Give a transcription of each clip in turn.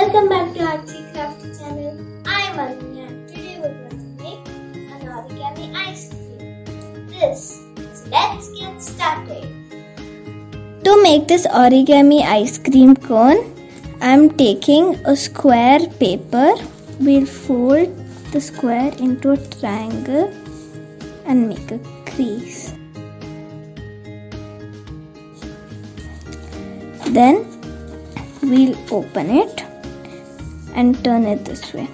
Welcome back to Artsy Crafty channel. I am Aruni and today we're going to make an origami ice cream. So let's get started. To make this origami ice cream cone, I am taking a square paper. We'll fold the square into a triangle and make a crease. Then we'll open it and turn it this way.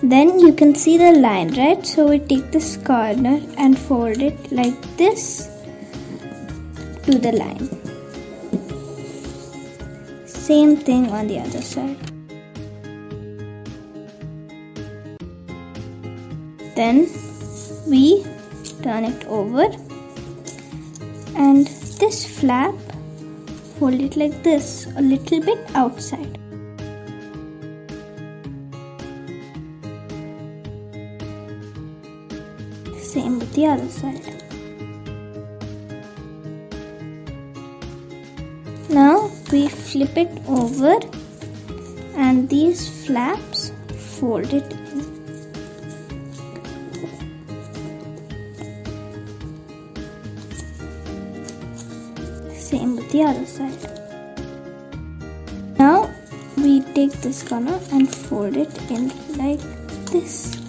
Then you can see the line, right? So we take this corner and fold it like this to the line. Same thing on the other side. Then we turn it over and this flap, fold it like this, a little bit outside. Same with the other side. Now we flip it over and these flaps fold it in. Same with the other side. Now we take this corner and fold it in like this.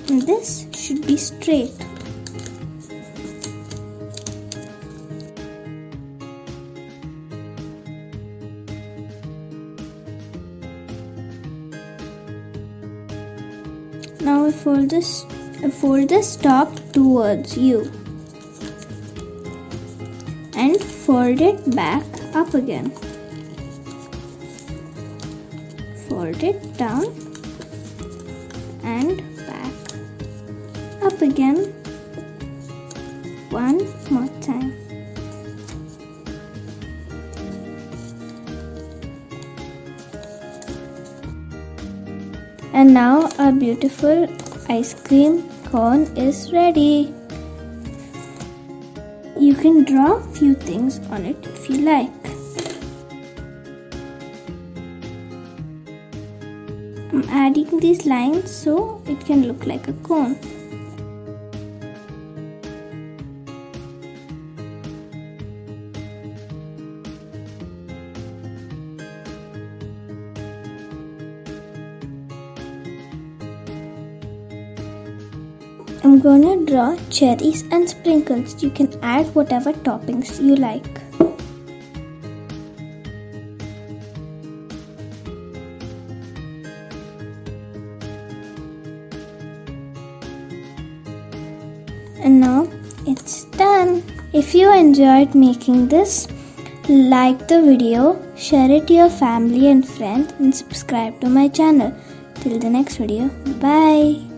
And this should be straight. Now we fold this top towards you and fold it back up again. Fold it down and back up again one more time. And now our beautiful ice cream cone is ready. You can draw a few things on it if you like. I'm adding these lines so it can look like a cone. I'm gonna draw cherries and sprinkles. You can add whatever toppings you like. And now it's done. If you enjoyed making this, like the video, share it to your family and friends, and subscribe to my channel. Till the next video, bye.